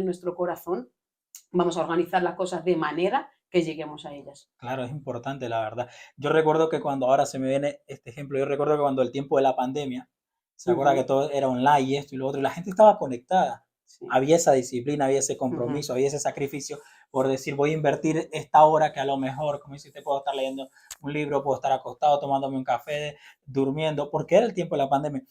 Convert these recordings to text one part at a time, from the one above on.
en nuestro corazón, vamos a organizar las cosas de manera que lleguemos a ellas. Claro, es importante, la verdad. Yo recuerdo que cuando, ahora se me viene este ejemplo, yo recuerdo que cuando el tiempo de la pandemia, se acuerda que Ujú, todo era online y esto y lo otro, y la gente estaba conectada. sí, Había esa disciplina, había ese ujú, compromiso, había ese sacrificio por decir, voy a invertir esta hora que a lo mejor, como dice, puedo estar leyendo un libro, puedo estar acostado tomándome un café, durmiendo, porque era el tiempo de la pandemia.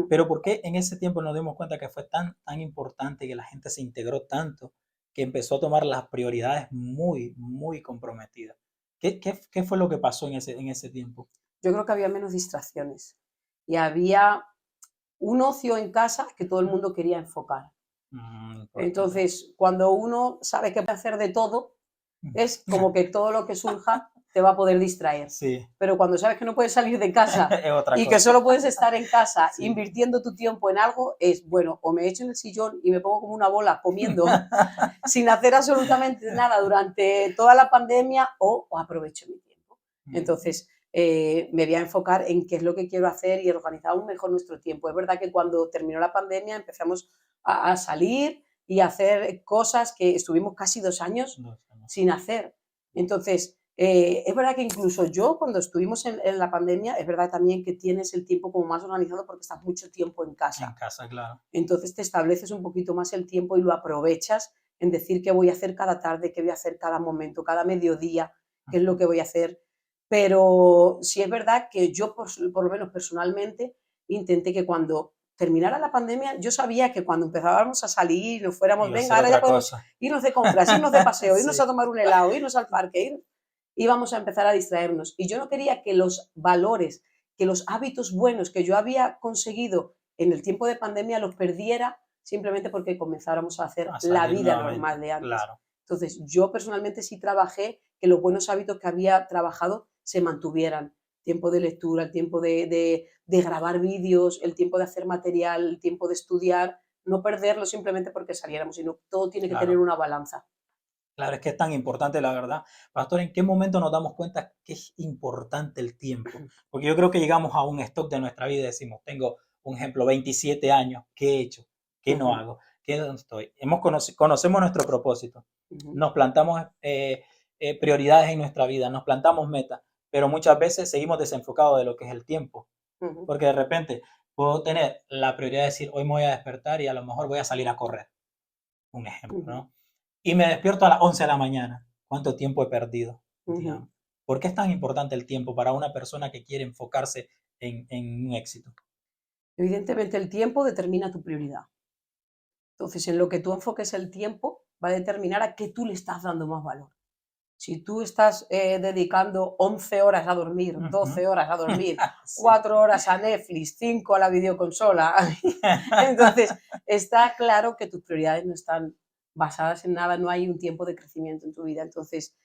Pero ujú. ¿por qué en ese tiempo nos dimos cuenta que fue tan importante, que la gente se integró tanto, que empezó a tomar las prioridades muy comprometidas? ¿Qué fue lo que pasó en ese tiempo? Yo creo que había menos distracciones y había un ocio en casa que todo el mundo quería enfocar. Importante. Entonces, cuando uno sabe que puede hacer de todo, es como que todo lo que surja te va a poder distraer. Sí, Pero cuando sabes que no puedes salir de casa es otra y que cosa. solo puedes estar en casa Sí. invirtiendo tu tiempo en algo, es bueno, o me echo en el sillón y me pongo como una bola comiendo sin hacer absolutamente nada durante toda la pandemia o aprovecho mi tiempo. Entonces, me voy a enfocar en qué es lo que quiero hacer y organizar aún mejor nuestro tiempo. Es verdad que cuando terminó la pandemia empezamos a salir y a hacer cosas que estuvimos casi 2 años No, eso no. sin hacer. Entonces, es verdad que incluso yo, cuando estuvimos en la pandemia, es verdad también que tienes el tiempo como más organizado porque estás mucho tiempo en En casa. casa, claro. Entonces te estableces un poquito más el tiempo y lo aprovechas en decir qué voy a hacer cada tarde, qué voy a hacer cada momento, cada mediodía, qué es lo que voy a hacer. Pero sí es verdad que yo, por lo menos personalmente, intenté que cuando terminara la pandemia, yo sabía que cuando empezábamos a salir, nos fuéramos, Iba a venga, ser ahora ya otra podemos cosa. irnos de compras, irnos de paseo, irnos Sí, a tomar un helado, irnos al parque, íbamos a empezar a distraernos. Y yo no quería que los valores, que los hábitos buenos que yo había conseguido en el tiempo de pandemia los perdiera simplemente porque comenzáramos a hacer a la salir vida nuevamente, normal de antes. claro. Entonces, yo personalmente sí trabajé que los buenos hábitos que había trabajado se mantuvieran. Tiempo de lectura, el tiempo de grabar vídeos, el tiempo de hacer material, el tiempo de estudiar, no perderlo simplemente porque saliéramos, sino todo tiene que tener Claro, una balanza. claro, es que es tan importante, la verdad. Pastor, ¿en qué momento nos damos cuenta que es importante el tiempo? Porque yo creo que llegamos a un stop de nuestra vida y decimos, tengo un ejemplo, 27 años, ¿qué he hecho? ¿Qué no Ujú, hago? ¿Qué dónde estoy? Conocemos nuestro propósito, ujú, nos plantamos prioridades en nuestra vida, nos plantamos metas, pero muchas veces seguimos desenfocados de lo que es el tiempo. ujú, Porque de repente puedo tener la prioridad de decir, hoy me voy a despertar y a lo mejor voy a salir a correr, un ejemplo, ujú, ¿no? Y me despierto a las 11 de la mañana. ¿Cuánto tiempo he perdido? ujú. Digamos. ¿Por qué es tan importante el tiempo para una persona que quiere enfocarse en un éxito? Evidentemente, el tiempo determina tu prioridad. Entonces, en lo que tú enfoques el tiempo va a determinar a qué tú le estás dando más valor. Si tú estás dedicando 11 horas a dormir, Ujú. 12 horas a dormir, Sí. 4 horas a Netflix, 5 a la videoconsola, entonces está claro que tus prioridades no están basadas en nada, no hay un tiempo de crecimiento en tu vida. Entonces,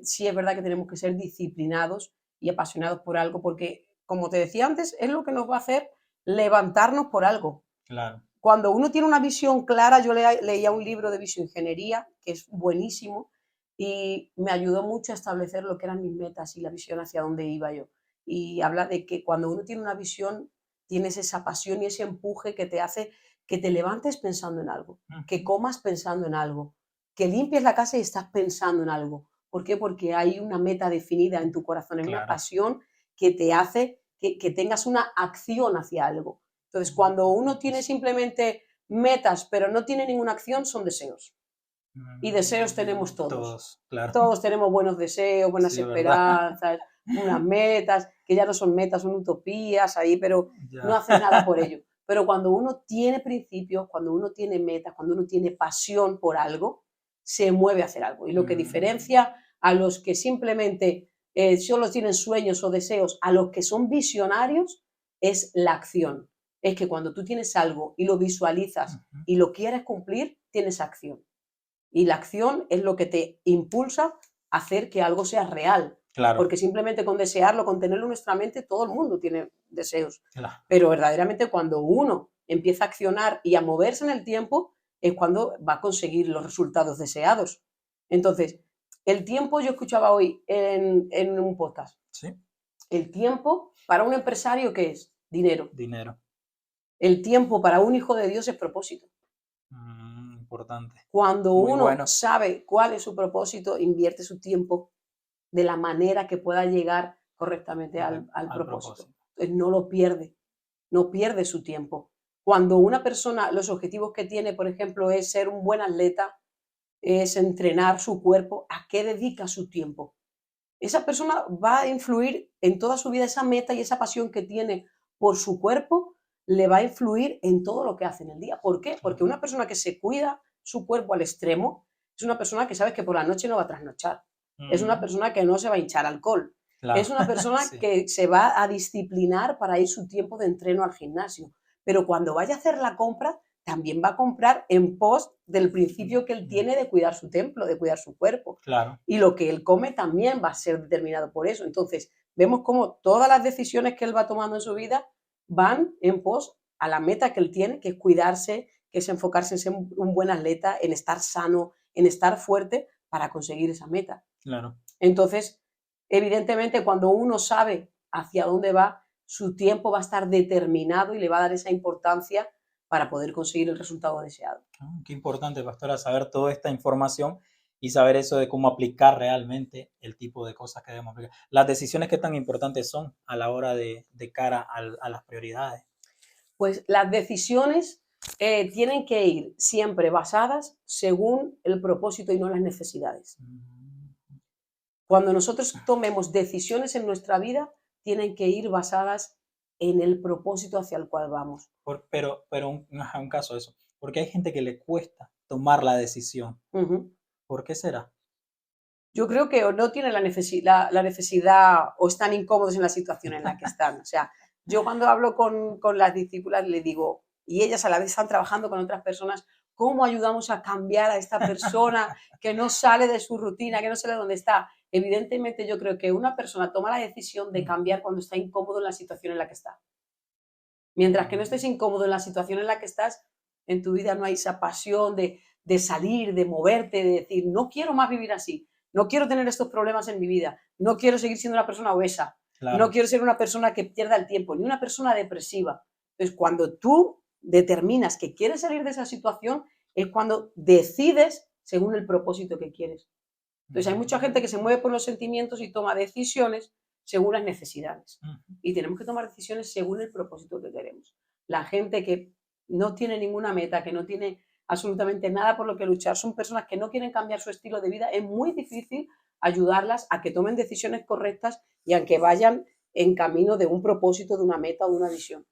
sí es verdad que tenemos que ser disciplinados y apasionados por algo, porque, como te decía antes, es lo que nos va a hacer levantarnos por algo. Claro. Cuando uno tiene una visión clara, yo leía un libro de bioingeniería que es buenísimo y me ayudó mucho a establecer lo que eran mis metas y la visión hacia dónde iba yo. Y habla de que cuando uno tiene una visión, tienes esa pasión y ese empuje que te hace que te levantes pensando en algo, que Ujú. comas pensando en algo, que limpies la casa y estás pensando en algo. ¿Por qué? Porque hay una meta definida en tu corazón, hay una Claro. pasión que te hace que tengas una acción hacia algo. Entonces, cuando uno tiene Importantísimo. simplemente metas, pero no tiene ninguna acción, son deseos. Y deseos tenemos todos. Todos, claro. Todos tenemos buenos deseos, buenas Sí, ¿verdad? esperanzas, unas metas, que ya no son metas, son utopías ahí, pero no Ya. haces nada por ello. Pero cuando uno tiene principios, cuando uno tiene metas, cuando uno tiene pasión por algo, se mueve a hacer algo. Y lo que Mm, diferencia a los que simplemente solo tienen sueños o deseos, a los que son visionarios, es la acción. Es que cuando tú tienes algo y lo visualizas ujú. y lo quieres cumplir, tienes acción. Y la acción es lo que te impulsa a hacer que algo sea real. Claro, Porque simplemente con desearlo, con tenerlo en nuestra mente, todo el mundo tiene deseos. claro. Pero verdaderamente cuando uno empieza a accionar y a moverse en el tiempo, es cuando va a conseguir los resultados deseados. Entonces, el tiempo, yo escuchaba hoy en un podcast, Sí, el tiempo para un empresario, ¿qué es? Dinero. dinero. El tiempo para un hijo de Dios es propósito. importante. Cuando Muy uno bueno. sabe cuál es su propósito, invierte su tiempo de la manera que pueda llegar correctamente al Al propósito. propósito. Entonces no lo pierde, no pierde su tiempo. Cuando una persona, los objetivos que tiene, por ejemplo, es ser un buen atleta, es entrenar su cuerpo, ¿a qué dedica su tiempo? Esa persona va a influir en toda su vida, esa meta y esa pasión que tiene por su cuerpo, le va a influir en todo lo que hace en el día. ¿Por qué? Porque Claro. una persona que se cuida su cuerpo al extremo es una persona que sabe que por la noche no va a trasnochar. Es una Mm, persona que no se va a hinchar alcohol. claro. Es una persona Sí. que se va a disciplinar para ir su tiempo de entreno al gimnasio. Pero cuando vaya a hacer la compra, también va a comprar en pos del principio que él tiene de cuidar su templo, de cuidar su cuerpo. Claro. Y lo que él come también va a ser determinado por eso. Entonces, vemos cómo todas las decisiones que él va tomando en su vida van en pos a la meta que él tiene, que es cuidarse, que es enfocarse en ser un buen atleta, en estar sano, en estar fuerte para conseguir esa meta. Claro. Entonces, evidentemente, cuando uno sabe hacia dónde va, su tiempo va a estar determinado y le va a dar esa importancia para poder conseguir el resultado deseado. Qué importante, pastora, saber toda esta información y saber eso de cómo aplicar realmente el tipo de cosas que debemos aplicar. Las decisiones que tan importantes son a la hora de cara a las prioridades. Pues las decisiones tienen que ir siempre basadas según el propósito y no las necesidades. Cuando nosotros tomemos decisiones en nuestra vida, tienen que ir basadas en el propósito hacia el cual vamos. Pero un caso de eso, porque hay gente que le cuesta tomar la decisión. ¿Por qué será? Yo creo que o no tienen la necesidad o están incómodos en la situación en la que están. O sea, yo cuando hablo con las discípulas le digo, y ellas a la vez están trabajando con otras personas, ¿cómo ayudamos a cambiar a esta persona que no sale de su rutina, que no sale de donde está? Evidentemente yo creo que una persona toma la decisión de cambiar cuando está incómodo en la situación en la que está. Mientras que no estés incómodo en la situación en la que estás, en tu vida no hay esa pasión de salir, de moverte, de decir, no quiero más vivir así, no quiero tener estos problemas en mi vida, no quiero seguir siendo una persona obesa, no Claro. quiero ser una persona que pierda el tiempo, ni una persona depresiva. Entonces, cuando tú determinas que quieres salir de esa situación, es cuando decides según el propósito que quieres. Entonces, hay mucha gente que se mueve por los sentimientos y toma decisiones según las necesidades. Y tenemos que tomar decisiones según el propósito que queremos. La gente que no tiene ninguna meta, que no tiene absolutamente nada por lo que luchar, son personas que no quieren cambiar su estilo de vida, es muy difícil ayudarlas a que tomen decisiones correctas y a que vayan en camino de un propósito, de una meta o de una visión.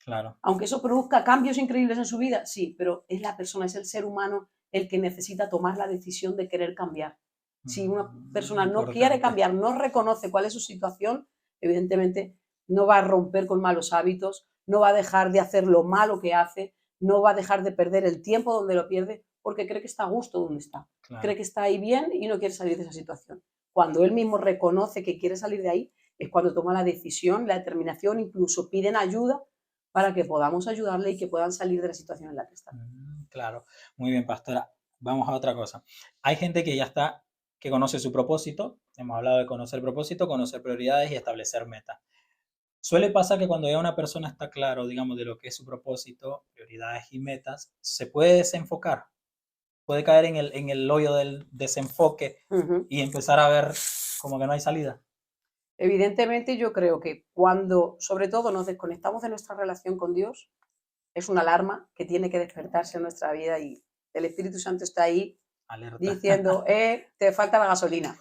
Claro. Aunque eso produzca cambios increíbles en su vida, sí, pero es la persona, es el ser humano el que necesita tomar la decisión de querer cambiar. Si una persona no quiere Importante. cambiar, no reconoce cuál es su situación, evidentemente no va a romper con malos hábitos, no va a dejar de hacer lo malo que hace, no va a dejar de perder el tiempo donde lo pierde, porque cree que está a gusto donde está. Claro. Cree que está ahí bien y no quiere salir de esa situación. Cuando él mismo reconoce que quiere salir de ahí, es cuando toma la decisión, la determinación, incluso piden ayuda para que podamos ayudarle y que puedan salir de la situación en la que están. Claro, muy bien, pastora. Vamos a otra cosa. Hay gente que ya está, que conoce su propósito. Hemos hablado de conocer propósito, conocer prioridades y establecer metas. Suele pasar que cuando ya una persona está claro, digamos, de lo que es su propósito, prioridades y metas, se puede desenfocar, puede caer en el hoyo del desenfoque y empezar a ver como que no hay salida. Evidentemente, yo creo que cuando, sobre todo, nos desconectamos de nuestra relación con Dios, es una alarma que tiene que despertarse en nuestra vida y el Espíritu Santo está ahí Alerta. diciendo, te falta la gasolina,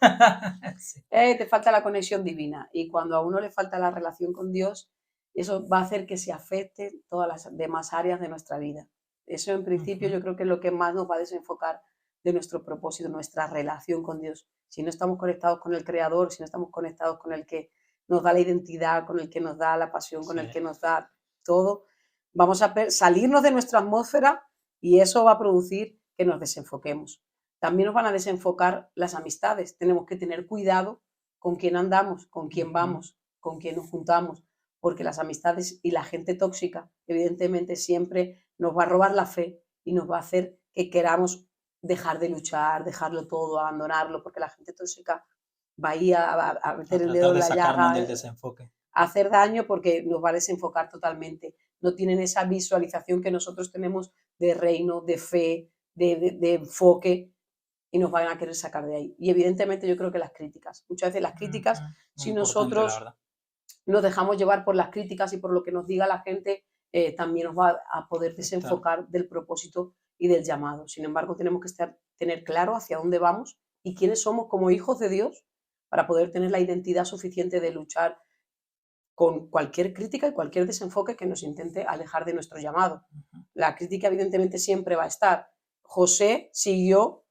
Sí. te falta la conexión divina. Y cuando a uno le falta la relación con Dios, eso va a hacer que se afecten todas las demás áreas de nuestra vida. Eso en principio yo creo que es lo que más nos va a desenfocar de nuestro propósito, nuestra relación con Dios. Si no estamos conectados con el Creador, si no estamos conectados con el que nos da la identidad, con el que nos da la pasión, con el que nos da todo, vamos a salirnos de nuestra atmósfera y eso va a producir que nos desenfoquemos. También nos van a desenfocar las amistades. Tenemos que tener cuidado con quién andamos, con quién vamos, con quién nos juntamos, porque las amistades y la gente tóxica, evidentemente, siempre nos va a robar la fe y nos va a hacer que queramos dejar de luchar, dejarlo todo, abandonarlo, porque la gente tóxica va a ir a meter el dedo en la llaga, del desenfoque. a hacer daño porque nos va a desenfocar totalmente. No tienen esa visualización que nosotros tenemos de reino, de fe, de enfoque y nos van a querer sacar de ahí. Y evidentemente yo creo que las críticas, muchas veces las críticas, Muy si importante, la nosotros verdad. nos dejamos llevar por las críticas y por lo que nos diga la gente, también nos va a poder Afectar. desenfocar del propósito y del llamado. Sin embargo, tenemos que tener claro hacia dónde vamos y quiénes somos como hijos de Dios para poder tener la identidad suficiente de luchar con cualquier crítica y cualquier desenfoque que nos intente alejar de nuestro llamado. Ujú. La crítica evidentemente siempre va a estar. José siguió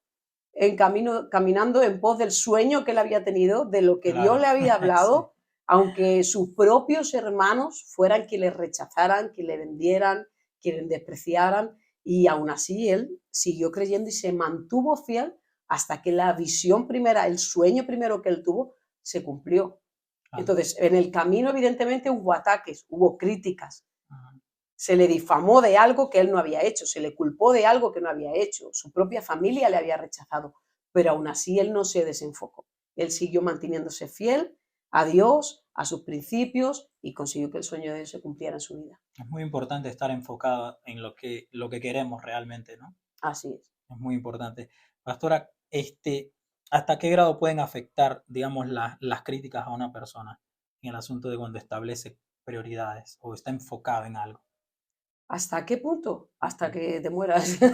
caminando en pos del sueño que él había tenido, de lo que Dios Claro, le había sí, hablado, aunque sus propios hermanos fueran quienes le rechazaran, quien le vendieran, quienes le despreciaran, y aún así él siguió creyendo y se mantuvo fiel hasta que la visión primera, el sueño primero que él tuvo, se cumplió. claro. Entonces, en el camino evidentemente hubo ataques, hubo críticas, Ajá. se le difamó de algo que él no había hecho, se le culpó de algo que no había hecho, su propia familia le había rechazado, pero aún así él no se desenfocó. Él siguió manteniéndose fiel a Dios, a sus principios y consiguió que el sueño de Dios se cumpliera en su vida. Es muy importante estar enfocada en lo que queremos realmente, ¿no? Así es. Es muy importante. Pastora, ¿hasta qué grado pueden afectar, digamos, las críticas a una persona en el asunto de cuando establece prioridades o está enfocado en algo? ¿Hasta qué punto? Hasta Ujú. que te mueras. Se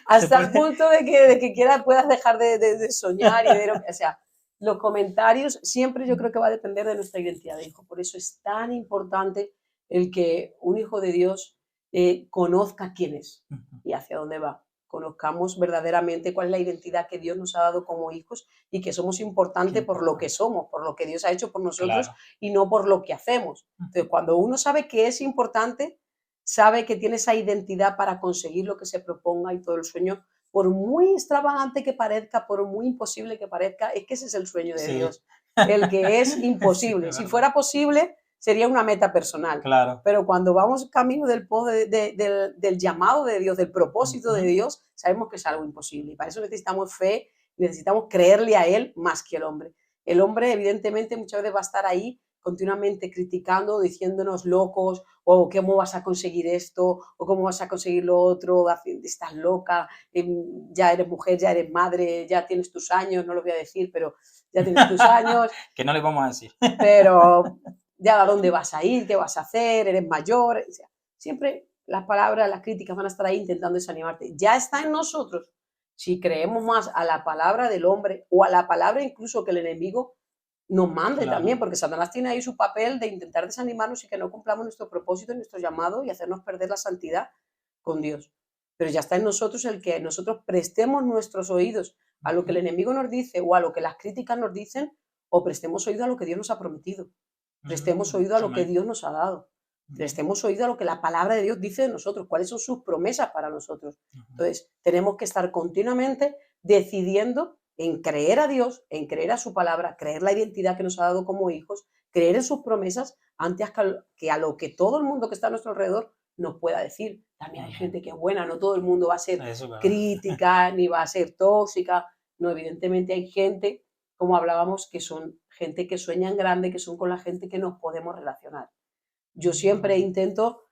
Hasta el puede. punto de que quieras, puedas dejar de soñar y de lo que, o sea, los comentarios siempre yo creo que va a depender de nuestra identidad de hijo. Por eso es tan importante el que un hijo de Dios conozca quién es Ujú. y hacia dónde va. Conozcamos verdaderamente cuál es la identidad que Dios nos ha dado como hijos y que somos Qué importantes por lo que importante. somos, por lo que Dios ha hecho por nosotros Claro. y no por lo que hacemos. Entonces, Ujú. cuando uno sabe que es importante, sabe que tiene esa identidad para conseguir lo que se proponga y todo el sueño, por muy extravagante que parezca, por muy imposible que parezca, es que ese es el sueño de Sí. Dios, el que es Sí, imposible. es Si verdad. fuera posible, sería una meta personal. Claro. Pero cuando vamos camino del llamado de Dios, del propósito de Ujú. Dios, sabemos que es algo imposible. Y para eso necesitamos fe, necesitamos creerle a Él más que el hombre. El hombre, evidentemente, muchas veces va a estar ahí continuamente criticando, diciéndonos locos, o cómo vas a conseguir esto, o cómo vas a conseguir lo otro, estás loca, ya eres mujer, ya eres madre, ya tienes tus años, no lo voy a decir, pero ya tienes tus años, Que no le vamos a decir. pero ya a dónde vas a ir, qué vas a hacer, eres mayor, o sea, siempre las palabras, las críticas van a estar ahí intentando desanimarte. Ya está en nosotros, si creemos más a la palabra del hombre o a la palabra incluso que el enemigo nos mande también, Claro. porque Satanás tiene ahí su papel de intentar desanimarnos y que no cumplamos nuestro propósito y nuestro llamado y hacernos perder la santidad con Dios. Pero ya está en nosotros el que nosotros prestemos nuestros oídos a lo que el Ujú. enemigo nos dice o a lo que las críticas nos dicen, o prestemos oído a lo que Dios nos ha prometido, prestemos oído a lo que Amén. Dios nos ha dado, Ujú. prestemos oído a lo que la palabra de Dios dice de nosotros, cuáles son sus promesas para nosotros. Ujú. Entonces, tenemos que estar continuamente decidiendo en creer a Dios, en creer a su palabra, creer la identidad que nos ha dado como hijos, creer en sus promesas antes que a lo que todo el mundo que está a nuestro alrededor nos pueda decir. También hay Amén. gente que es buena, no todo el mundo va a ser Eso es verdad. crítica ni va a ser tóxica. No, evidentemente hay gente, como hablábamos, que son gente que sueña en grande, que son con la gente que nos podemos relacionar. Yo siempre Mm. intento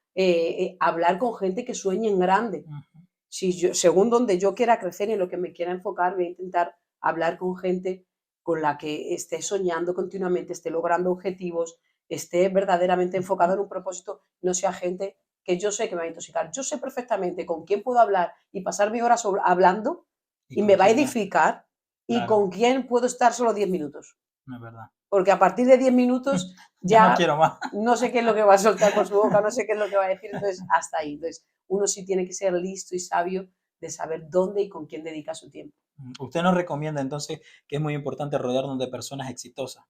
hablar con gente que sueñe en grande, Ujú. si yo, según donde yo quiera crecer y en lo que me quiera enfocar, voy a intentar hablar con gente con la que esté soñando continuamente, esté logrando objetivos, esté verdaderamente enfocado Ujú. en un propósito, no sea gente que yo sé que me va a intoxicar. Yo sé perfectamente con quién puedo hablar y pasar mi hora hablando ¿Y y con me va a quién no? edificar y Claro, con quién puedo estar solo 10 minutos. no es verdad. Porque a partir de 10 minutos Ya no ya quiero más. no sé qué es lo que va a soltar por su boca, no sé qué es lo que va a decir, entonces hasta ahí. Entonces, uno sí tiene que ser listo y sabio de saber dónde y con quién dedica su tiempo. Usted nos recomienda entonces que es muy importante rodearnos de personas exitosas.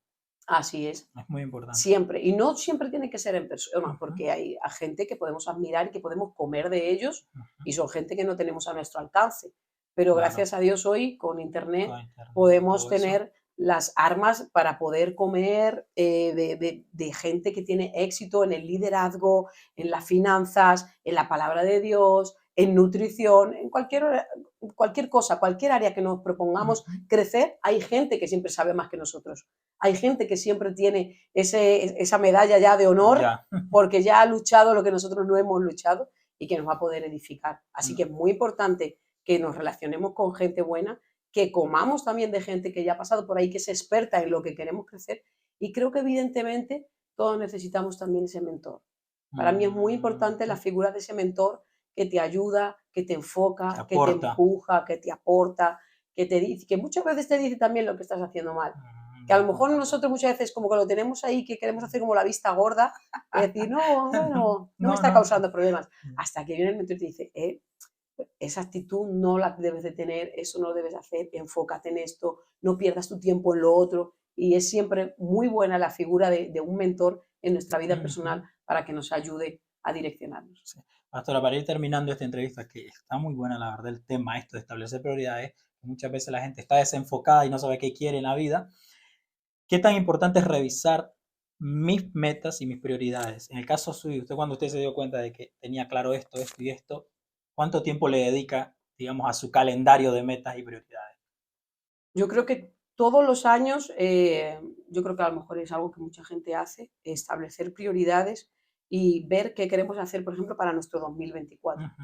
Así es, Es muy importante. siempre. Y no siempre tiene que ser en persona, Ujú. porque hay a gente que podemos admirar y que podemos comer de ellos Ujú. y son gente que no tenemos a nuestro alcance. Pero Claro, gracias a Dios hoy con con Internet internet y podemos todo eso. tener las armas para poder comer de gente que tiene éxito en el liderazgo, en las finanzas, en la palabra de Dios, en nutrición, en cualquier cosa, cualquier área que nos propongamos Ujú. crecer, hay gente que siempre sabe más que nosotros. Hay gente que siempre tiene esa medalla ya de honor Ya. porque ya ha luchado lo que nosotros no hemos luchado y que nos va a poder edificar. Así que es muy importante que nos relacionemos con gente buena, que comamos también de gente que ya ha pasado por ahí, que es experta en lo que queremos crecer, y creo que evidentemente todos necesitamos también ese mentor. Para mí es muy importante la figura de ese mentor que te ayuda, que te Te enfoca, que te aporta. empuja, que te aporta, que te dice, que muchas veces te dice también lo que estás haciendo mal. Que a lo mejor nosotros muchas veces como que lo tenemos ahí, que queremos hacer como la vista gorda, y decir, no, bueno, no me No, está no. causando problemas. Hasta que viene el mentor y te dice, esa actitud no la debes de tener, eso no lo debes hacer, enfócate en esto, no pierdas tu tiempo en lo otro. Y es siempre muy buena la figura de un mentor en nuestra vida personal para que nos ayude a direccionarnos. Sí. Pastora, para ir terminando esta entrevista, que está muy buena, la verdad, el tema esto de establecer prioridades, que muchas veces la gente está desenfocada y no sabe qué quiere en la vida. ¿Qué tan importante es revisar mis metas y mis prioridades? En el caso suyo, cuando usted se dio cuenta de que tenía claro esto, esto y esto, ¿cuánto tiempo le dedica, digamos, a su calendario de metas y prioridades? Yo creo que todos los años, yo creo que a lo mejor es algo que mucha gente hace, establecer prioridades y ver qué queremos hacer, por ejemplo, para nuestro 2024. Ujú.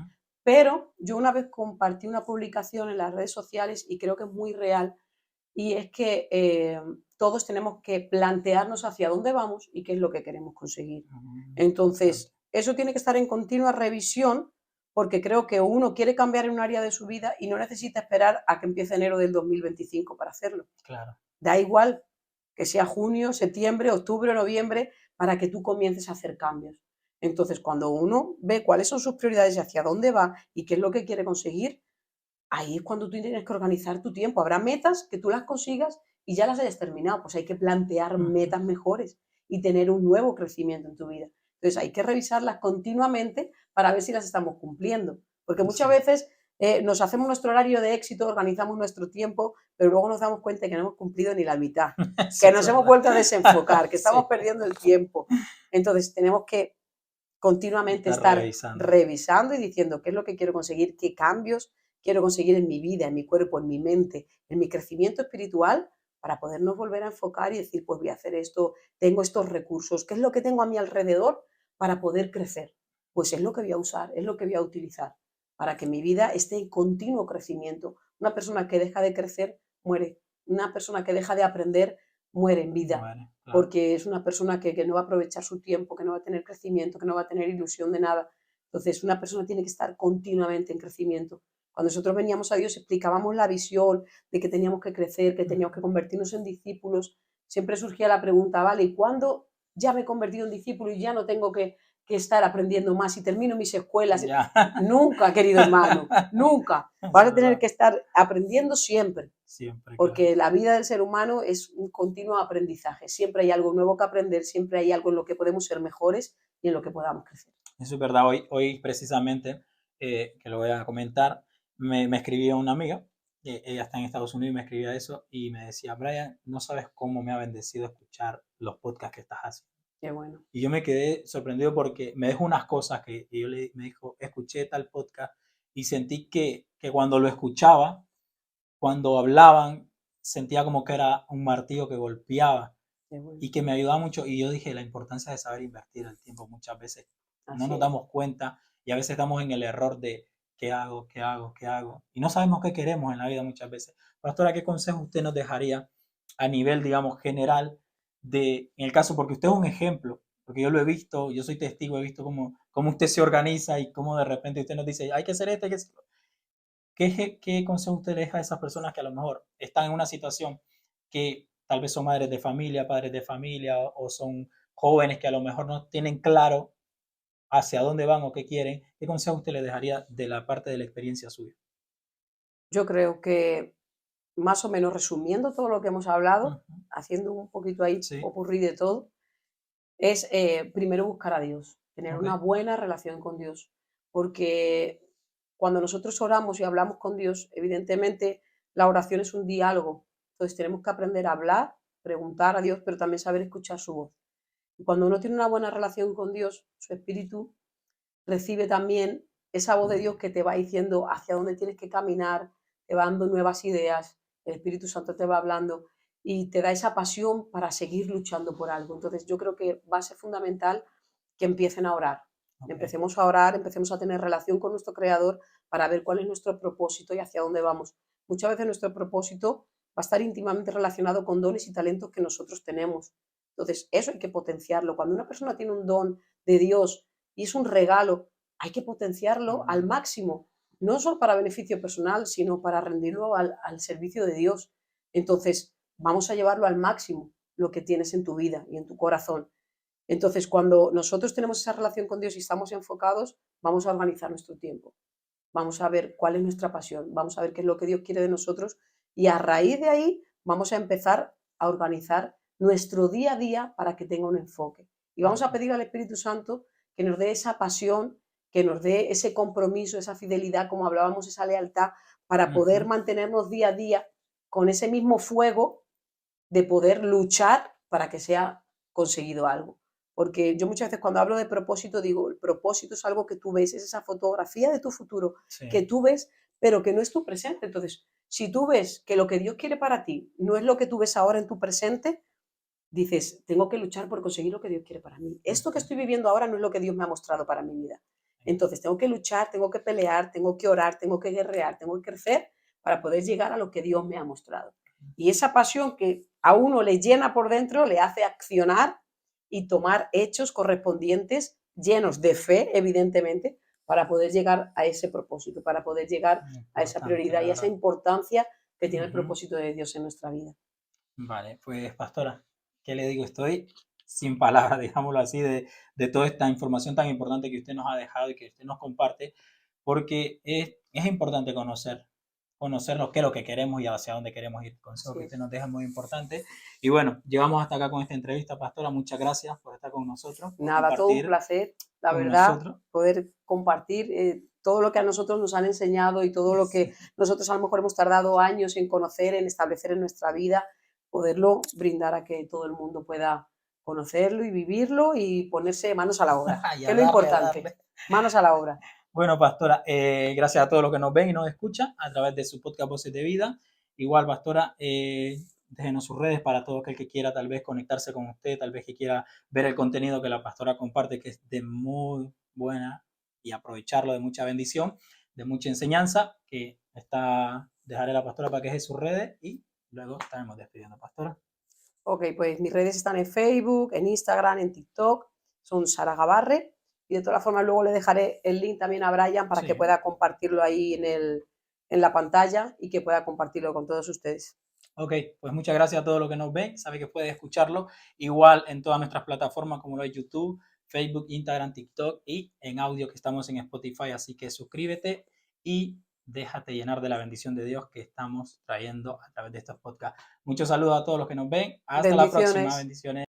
Pero yo una vez compartí una publicación en las redes sociales y creo que es muy real, y es que todos tenemos que plantearnos hacia dónde vamos y qué es lo que queremos conseguir. Interesante. Entonces, eso tiene que estar en continua revisión porque creo que uno quiere cambiar en un área de su vida y no necesita esperar a que empiece enero del 2025 para hacerlo. Claro. Da igual que sea junio, septiembre, octubre o noviembre para que tú comiences a hacer cambios. Entonces, cuando uno ve cuáles son sus prioridades y hacia dónde va y qué es lo que quiere conseguir, ahí es cuando tú tienes que organizar tu tiempo. Habrá metas que tú las consigas y ya las hayas terminado, pues hay que plantear Ujú. metas mejores y tener un nuevo crecimiento en tu vida. Entonces hay que revisarlas continuamente para ver si las estamos cumpliendo, porque muchas Sí. veces nos hacemos nuestro horario de éxito, organizamos nuestro tiempo, pero luego nos damos cuenta que no hemos cumplido ni la mitad, Sí, que es nos hemos verdad. vuelto a desenfocar, que estamos Sí. perdiendo el tiempo. Entonces tenemos que continuamente Está estar revisando. revisando y diciendo qué es lo que quiero conseguir, qué cambios quiero conseguir en mi vida, en mi cuerpo, en mi mente, en mi crecimiento espiritual, para podernos volver a enfocar y decir, pues voy a hacer esto, tengo estos recursos, ¿qué es lo que tengo a mi alrededor para poder crecer? Pues es lo que voy a usar, es lo que voy a utilizar para que mi vida esté en continuo crecimiento. Una persona que deja de crecer muere, una persona que deja de aprender muere en vida, Bueno, claro. porque es una persona que no va a aprovechar su tiempo, que no va a tener crecimiento, que no va a tener ilusión de nada. Entonces, una persona tiene que estar continuamente en crecimiento. Cuando nosotros veníamos a Dios, explicábamos la visión de que teníamos que crecer, que teníamos que convertirnos en discípulos. Siempre surgía la pregunta, vale, ¿y cuándo ya me he convertido en discípulo y ya no tengo que estar aprendiendo más y termino mis escuelas? Ya. Nunca, querido hermano, nunca. Es Vas a tener verdad. que estar aprendiendo siempre, Siempre, claro. porque la vida del ser humano es un continuo aprendizaje. Siempre hay algo nuevo que aprender, siempre hay algo en lo que podemos ser mejores y en lo que podamos crecer. Eso es verdad. Hoy precisamente, que lo voy a comentar, me escribía una amiga, ella está en Estados Unidos y me escribía eso y me decía, Brian, no sabes cómo me ha bendecido escuchar los podcasts que estás haciendo. Qué bueno. Y yo me quedé sorprendido porque me dejó unas cosas que me dijo, escuché tal podcast y sentí que cuando lo escuchaba, cuando hablaban, sentía como que era un martillo que golpeaba Qué bueno. y que me ayudaba mucho. Y yo dije, la importancia de saber invertir el tiempo. Muchas veces no Así nos es. damos cuenta y a veces estamos en el error de qué hago, qué hago, qué hago. Y no sabemos qué queremos en la vida muchas veces. Pastora, ¿qué consejo usted nos dejaría a nivel, digamos, general en el caso, porque usted es un ejemplo, porque yo lo he visto, yo soy testigo, he visto cómo usted se organiza y cómo de repente usted nos dice, hay que hacer esto, hay que hacer... ¿Qué consejo usted le deja a esas personas que a lo mejor están en una situación que tal vez son madres de familia, padres de familia o son jóvenes que a lo mejor no tienen claro hacia dónde van o qué quieren? ¿Qué consejo usted le dejaría de la parte de la experiencia suya? Yo creo que más o menos resumiendo todo lo que hemos hablado, Ujú. haciendo un poquito ahí Sí, popurrí de todo, es primero buscar a Dios, tener ok. una buena relación con Dios, porque cuando nosotros oramos y hablamos con Dios, evidentemente la oración es un diálogo, entonces tenemos que aprender a hablar, preguntar a Dios, pero también saber escuchar su voz. Y cuando uno tiene una buena relación con Dios, su espíritu recibe también esa voz de Dios que te va diciendo hacia dónde tienes que caminar, te va dando nuevas ideas, el Espíritu Santo te va hablando y te da esa pasión para seguir luchando por algo. Entonces yo creo que va a ser fundamental que empiecen a orar, Ok. Empecemos a orar, empecemos a tener relación con nuestro Creador para ver cuál es nuestro propósito y hacia dónde vamos. Muchas veces nuestro propósito va a estar íntimamente relacionado con dones y talentos que nosotros tenemos. Entonces, eso hay que potenciarlo. Cuando una persona tiene un don de Dios y es un regalo, hay que potenciarlo al Ujú. máximo, no solo para beneficio personal, sino para rendirlo al servicio de Dios. Entonces, vamos a llevarlo al máximo lo que tienes en tu vida y en tu corazón. Entonces, cuando nosotros tenemos esa relación con Dios y estamos enfocados, vamos a organizar nuestro tiempo. Vamos a ver cuál es nuestra pasión, vamos a ver qué es lo que Dios quiere de nosotros y a raíz de ahí vamos a empezar a organizar nuestro día a día para que tenga un enfoque. Y vamos a Ok. pedir al Espíritu Santo que nos dé esa pasión, que nos dé ese compromiso, esa fidelidad, como hablábamos, esa lealtad, para poder Ujú. mantenernos día a día con ese mismo fuego de poder luchar para que sea conseguido algo. Porque yo muchas veces cuando hablo de propósito digo, el propósito es algo que tú ves, es esa fotografía de tu futuro que Sí. tú ves, pero que no es tu presente. Entonces, si tú ves que lo que Dios quiere para ti no es lo que tú ves ahora en tu presente, dices, tengo que luchar por conseguir lo que Dios quiere para mí. Esto que Ujú. estoy viviendo ahora no es lo que Dios me ha mostrado para mi vida. Entonces, tengo que luchar, tengo que pelear, tengo que orar, tengo que guerrear, tengo que crecer para poder llegar a lo que Dios me ha mostrado. Y esa pasión que a uno le llena por dentro le hace accionar y tomar hechos correspondientes, llenos de fe, evidentemente, para poder llegar a ese propósito, para poder llegar a esa Importante, prioridad la y a esa verdad. importancia que tiene el Ujú. propósito de Dios en nuestra vida. Vale, pues pastora, ¿qué le digo? Estoy sin palabras, digámoslo así, de toda esta información tan importante que usted nos ha dejado y que usted nos comparte, porque es importante conocer lo que es lo que queremos y hacia dónde queremos ir. El consejo Así que usted es. nos deja es muy importante. Y bueno, llegamos hasta acá con esta entrevista, pastora. Muchas gracias por estar con nosotros, por Nada, todo un compartir placer, la con verdad, nosotros. poder compartir todo lo que a nosotros nos han enseñado y todo lo que Sí. nosotros a lo mejor hemos tardado años en conocer, en establecer en nuestra vida, poderlo brindar a que todo el mundo pueda conocerlo y vivirlo y ponerse manos a la obra, Y que a es lo darle, a importante, darle. manos a la obra. Bueno, pastora, gracias a todos los que nos ven y nos escuchan a través de su podcast Voces de Vida. Igual, pastora, déjenos sus redes para todo aquel que quiera tal vez conectarse con usted, tal vez que quiera ver el contenido que la pastora comparte, que es de muy buena y aprovecharlo de mucha bendición, de mucha enseñanza, que dejaré a la pastora para que deje sus redes y luego estaremos despidiendo, pastora. Ok, pues mis redes están en Facebook, en Instagram, en TikTok, son Sara Gabarre. Y de todas formas luego le dejaré el link también a Brian para que Sí. pueda compartirlo ahí en la pantalla y que pueda compartirlo con todos ustedes. Ok, pues muchas gracias a todos los que nos ven. Sabe que puede escucharlo igual en todas nuestras plataformas como lo es YouTube, Facebook, Instagram, TikTok y en audio que estamos en Spotify. Así que suscríbete y déjate llenar de la bendición de Dios que estamos trayendo a través de estos podcasts. Muchos saludos a todos los que nos ven. Hasta la próxima. Bendiciones. Bendiciones.